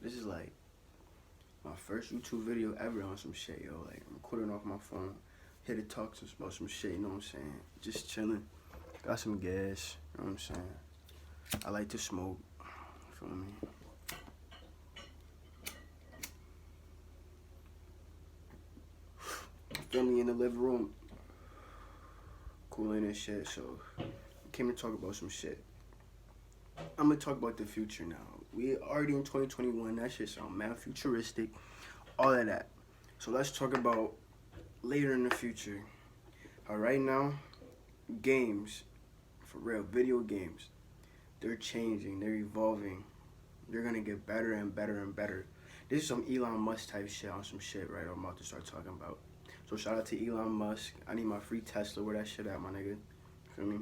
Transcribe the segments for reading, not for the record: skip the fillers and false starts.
This is like my first YouTube video ever on some shit, yo. Like, I'm recording off my phone, here to talk about some shit, you know what I'm saying? Just chilling. Got some gas, you know what I'm saying? I like to smoke, feel me? Family in the living room, cooling and shit, so came to talk about some shit. I'm gonna talk about the future now. We already in 2021, that shit sound mad futuristic, all of that. So let's talk about later in the future. Right now, games, for real, video games, they're changing, they're evolving. They're gonna get better and better and better. This is some Elon Musk type shit on some shit, right? I'm about to start talking about. So shout out to Elon Musk. I need my free Tesla. Where that shit at, my nigga? Feel me?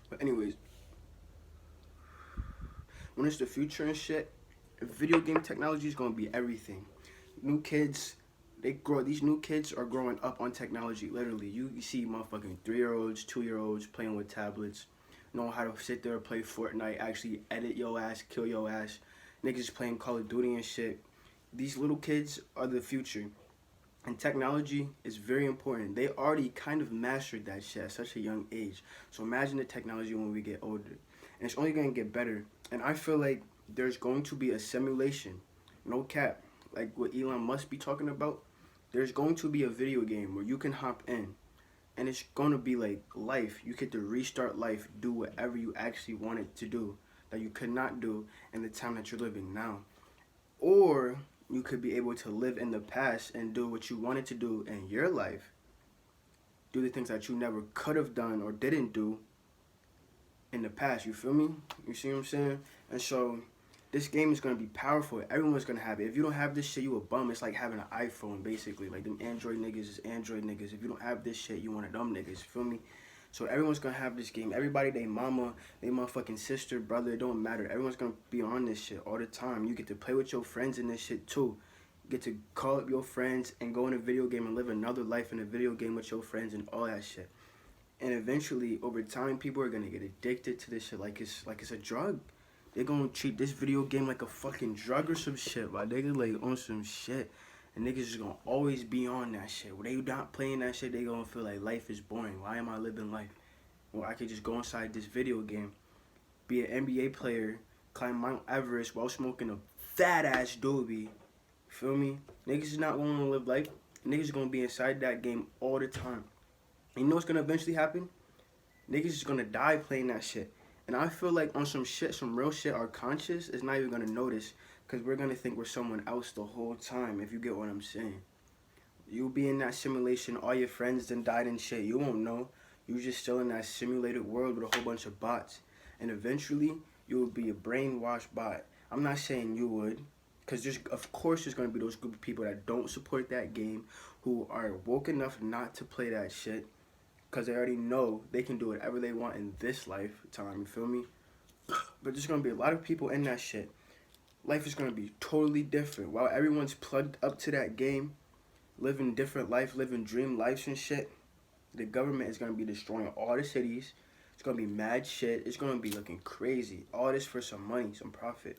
But anyways, when it's the future and shit, video game technology is gonna be everything. New kids, these new kids are growing up on technology, literally. You see motherfucking 3-year-olds, 2-year-olds playing with tablets, knowing how to sit there and play Fortnite, actually edit your ass, kill your ass. Niggas playing Call of Duty and shit. These little kids are the future. And technology is very important. They already kind of mastered that shit at such a young age. So imagine the technology when we get older. And it's only gonna get better. And I feel like there's going to be a simulation. No cap. Like what Elon Musk be talking about. There's going to be a video game where you can hop in. And it's gonna be like life. You get to restart life, do whatever you actually wanted to do that you could not do in the time that you're living now. Or you could be able to live in the past and do what you wanted to do in your life. Do the things that you never could have done or didn't do in the past, you feel me? You see what I'm saying? And so this game is going to be powerful. Everyone's going to have it. If you don't have this shit, you a bum. It's like having an iPhone, basically. Like them Android niggas is Android niggas. If you don't have this shit, you one of them niggas, you feel me? So everyone's gonna have this game. Everybody, they mama, they motherfucking sister, brother, it don't matter. Everyone's gonna be on this shit all the time. You get to play with your friends in this shit too. You get to call up your friends and go in a video game and live another life in a video game with your friends and all that shit. And eventually, over time, people are gonna get addicted to this shit like it's a drug. They're gonna treat this video game like a fucking drug or some shit. Like they like on some shit. And niggas just gonna always be on that shit. When they not playing that shit, they gonna feel like life is boring. Why am I living life? Well, I could just go inside this video game, be an NBA player, climb Mount Everest while smoking a fat ass doobie. Feel me? Niggas is not gonna live life. Niggas is gonna be inside that game all the time. And you know what's gonna eventually happen? Niggas is gonna die playing that shit. And I feel like on some shit, some real shit, our conscious is not even gonna notice. Because we're going to think we're someone else the whole time, if you get what I'm saying. You'll be in that simulation, all your friends done died and shit. You won't know. You're just still in that simulated world with a whole bunch of bots. And eventually, you will be a brainwashed bot. I'm not saying you would. Because of course there's going to be those group of people that don't support that game. Who are woke enough not to play that shit. Because they already know they can do whatever they want in this lifetime. You feel me? But there's going to be a lot of people in that shit. Life is going to be totally different. While everyone's plugged up to that game, living different life, living dream lives and shit, the government is going to be destroying all the cities. It's going to be mad shit. It's going to be looking crazy. All this for some money, some profit.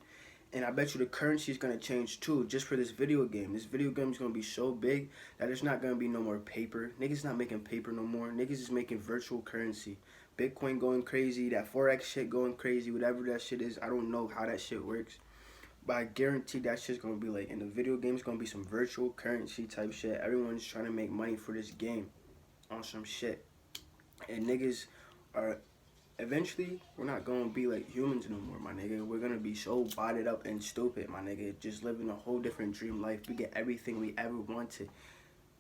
And I bet you the currency is going to change too, just for this video game. This video game is going to be so big that there's not going to be no more paper. Niggas not making paper no more. Niggas is making virtual currency. Bitcoin going crazy, that Forex shit going crazy, whatever that shit is. I don't know how that shit works. But I guarantee that shit's gonna be like, in the video game, it's gonna be some virtual currency type shit. Everyone's trying to make money for this game on some shit. And niggas are, eventually, we're not gonna be like humans no more, my nigga. We're gonna be so botted up and stupid, my nigga. Just living a whole different dream life. We get everything we ever wanted.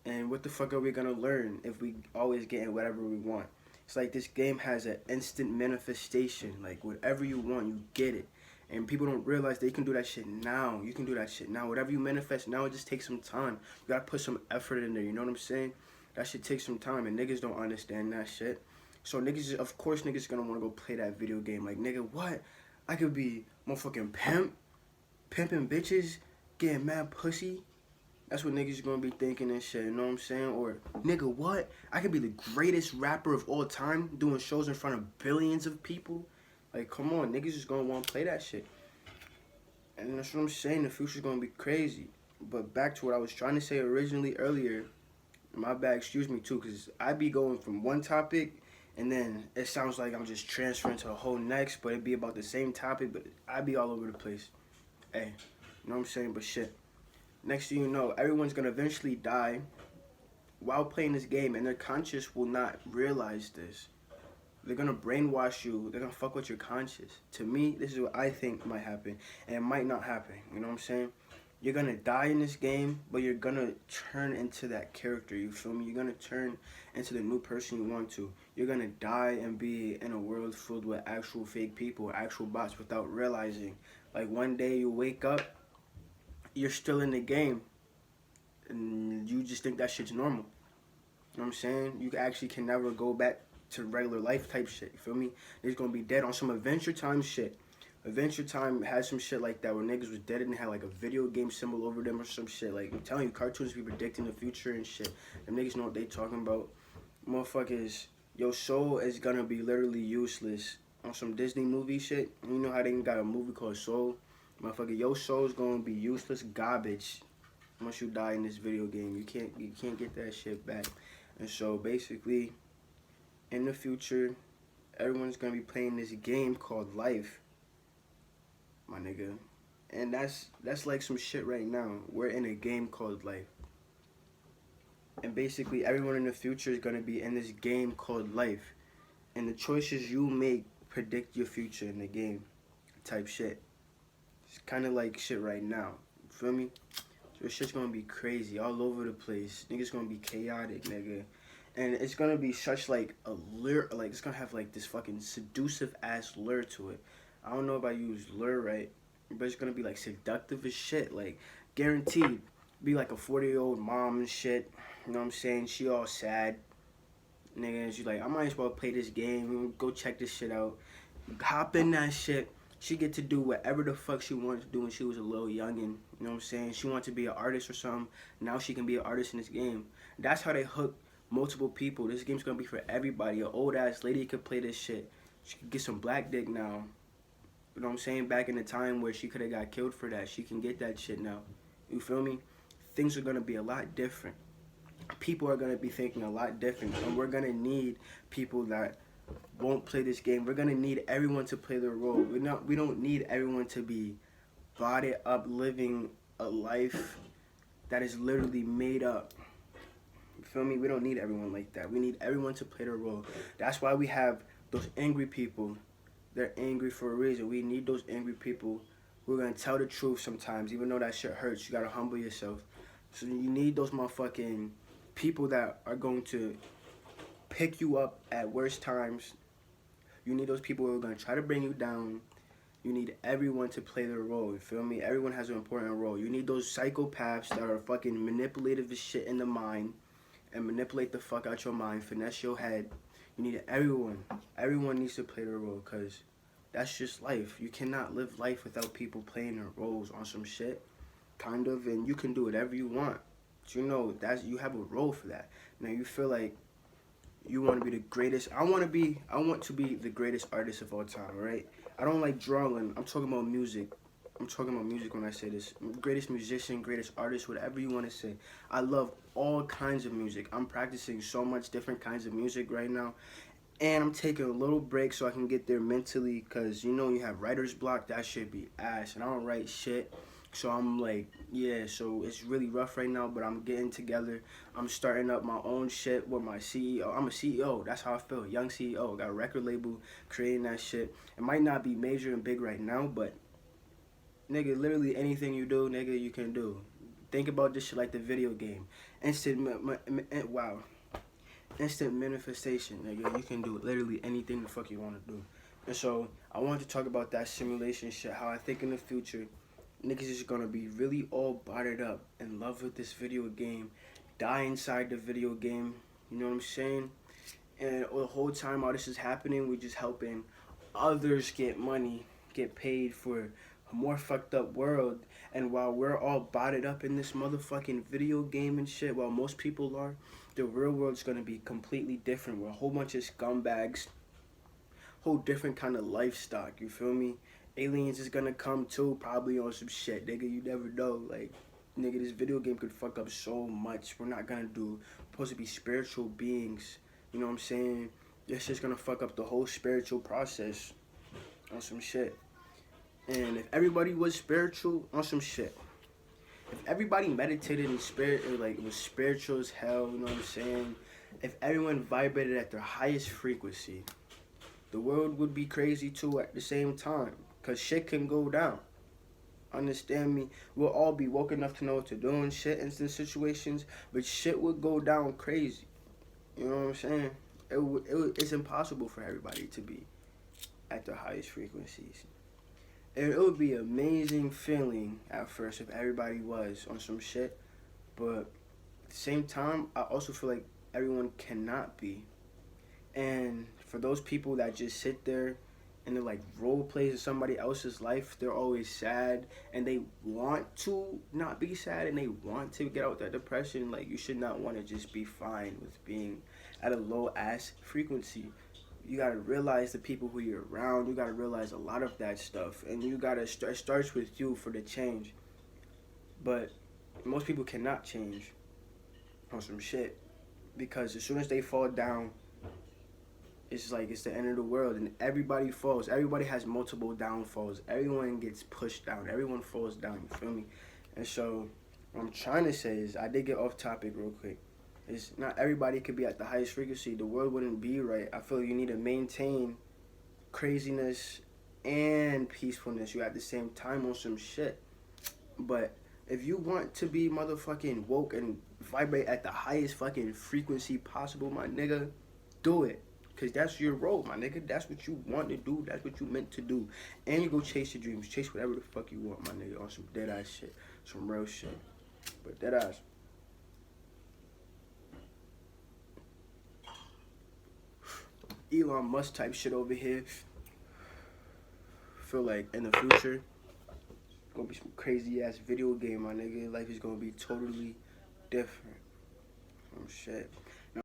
And what the fuck are we gonna learn if we always getting whatever we want? It's like this game has an instant manifestation. Like, whatever you want, you get it. And people don't realize they can do that shit now. You can do that shit now. Whatever you manifest now, it just takes some time. You gotta put some effort in there, you know what I'm saying? That shit takes some time, and niggas don't understand that shit. So niggas, of course niggas gonna wanna go play that video game. Like, nigga, what? I could be motherfucking pimping bitches, getting mad pussy, That's what niggas gonna be thinking and shit, you know what I'm saying? Or, nigga, what? I could be the greatest rapper of all time doing shows in front of billions of people? Like, come on, niggas is gonna wanna play that shit. And that's what I'm saying, the future's gonna be crazy. But back to what I was trying to say originally earlier, my bad, excuse me too, because I be going from one topic and then it sounds like I'm just transferring to a whole next, but it be about the same topic, but I be all over the place. Hey, you know what I'm saying? But shit. Next thing you know, everyone's gonna eventually die while playing this game, and their conscious will not realize this. They're gonna brainwash you. They're gonna fuck with your conscious. To me, this is what I think might happen, and it might not happen. You know what I'm saying? You're gonna die in this game, but you're gonna turn into that character. You feel me? You're gonna turn into the new person you want to. You're gonna die and be in a world filled with actual fake people, actual bots, without realizing. Like one day you wake up, you're still in the game, and you just think that shit's normal. You know what I'm saying? You actually can never go back to regular life type shit. You feel me? It's gonna be dead on some Adventure Time shit. Adventure Time had some shit like that where niggas was dead and had like a video game symbol over them or some shit. Like, I'm telling you, cartoons be predicting the future and shit. Them niggas know what they talking about. Motherfuckers, your soul is gonna be literally useless on some Disney movie shit. You know how they got a movie called Soul? Motherfucker, your soul's gonna be useless garbage once you die in this video game. You can't get that shit back. And so basically, in the future, everyone's gonna be playing this game called life, my nigga. And that's like some shit right now. We're in a game called life. And basically everyone in the future is gonna be in this game called life. And the choices you make predict your future in the game. Type shit. It's kinda like shit right now. You feel me? So this shit's gonna be crazy all over the place. Niggas gonna be chaotic, nigga. And it's gonna be such like a lure, like it's gonna have like this fucking seductive ass lure to it. I don't know if I use lure right, but it's gonna be like seductive as shit. Like guaranteed, be like a 40-year-old mom and shit. You know what I'm saying? She all sad, nigga. And she's like, I might as well play this game. Go check this shit out. Hop in that shit. She get to do whatever the fuck she wanted to do when she was a little youngin'. You know what I'm saying? She wanted to be an artist or something. Now she can be an artist in this game. That's how they hook multiple people. This game's gonna be for everybody. An old ass lady could play this shit. She could get some black dick now. You know what I'm saying? Back in the time where she could have got killed for that, she can get that shit now. You feel me? Things are gonna be a lot different. People are gonna be thinking a lot different, and we're gonna need people that won't play this game. We're gonna need everyone to play their role. We don't need everyone to be bodied up living a life that is literally made up. You feel me? We don't need everyone like that. We need everyone to play their role. That's why we have those angry people. They're angry for a reason. We need those angry people who are gonna tell the truth sometimes, even though that shit hurts. You gotta humble yourself. So you need those motherfucking people that are going to pick you up at worst times. You need those people who are going to try to bring you down. You need everyone to play their role. You feel me? Everyone has an important role. You need those psychopaths that are fucking manipulative as shit in the mind and manipulate the fuck out your mind, finesse your head. You need everyone. Everyone needs to play their role, because that's just life. You cannot live life without people playing their roles on some shit, kind of, and you can do whatever you want. But you know, you have a role for that. Now you feel like you want to be the greatest. I want to be the greatest artist of all time, right? I don't like drawing. I'm talking about music. I'm talking about music when I say this. Greatest musician, greatest artist, whatever you want to say. I love all kinds of music. I'm practicing so much different kinds of music right now. And I'm taking a little break so I can get there mentally, because, you know, you have writer's block. That shit be ass. And I don't write shit. So I'm like, yeah, so it's really rough right now, but I'm getting together. I'm starting up my own shit with my CEO. I'm a CEO. That's how I feel. Young CEO. Got a record label, creating that shit. It might not be major and big right now, but, nigga, literally anything you do, nigga, you can do. Think about this shit like the video game. Instant manifestation, nigga. You can do literally anything the fuck you want to do. And so I wanted to talk about that simulation shit, how I think in the future niggas is gonna be really all bottled up in love with this video game, die inside the video game, you know what I'm saying? And the whole time all this is happening, we just helping others get money, get paid for a more fucked up world. And while we're all botted up in this motherfucking video game and shit, while most people are, the real world's gonna be completely different. With a whole bunch of scumbags, whole different kind of livestock. You feel me? Aliens is gonna come too, probably on some shit, nigga. You never know. Like, nigga, this video game could fuck up so much. We're not gonna do. We're supposed to be spiritual beings. You know what I'm saying? This shit's gonna fuck up the whole spiritual process on some shit. And if everybody was spiritual on some shit, if everybody meditated in spirit, or like it was spiritual as hell, you know what I'm saying? If everyone vibrated at their highest frequency, the world would be crazy too at the same time. Cause shit can go down. Understand me? We'll all be woke enough to know what to do and shit in some situations, but shit would go down crazy. You know what I'm saying? It's impossible for everybody to be at their highest frequencies. And it would be an amazing feeling at first if everybody was on some shit, but at the same time, I also feel like everyone cannot be. And for those people that just sit there and they're like role plays in somebody else's life, they're always sad and they want to not be sad and they want to get out that depression. Like, you should not want to just be fine with being at a low ass frequency. You gotta realize the people who you're around. You gotta realize a lot of that stuff, and you gotta it starts with you for the change. But most people cannot change on some shit because as soon as they fall down, it's like it's the end of the world, and everybody falls. Everybody has multiple downfalls. Everyone gets pushed down. Everyone falls down. You feel me? And so, what I'm trying to say is, I did get off topic real quick. It's not everybody could be at the highest frequency. The world wouldn't be right. I feel you need to maintain craziness and peacefulness. You at the same time on some shit. But if you want to be motherfucking woke and vibrate at the highest fucking frequency possible, my nigga, do it. Cause that's your role, my nigga. That's what you want to do. That's what you meant to do. And you go chase your dreams. Chase whatever the fuck you want, my nigga. On some dead ass shit. Some real shit. But dead ass. Elon Musk type shit over here. Feel like in the future, gonna be some crazy ass video game, my nigga. Life is gonna be totally different. Shit.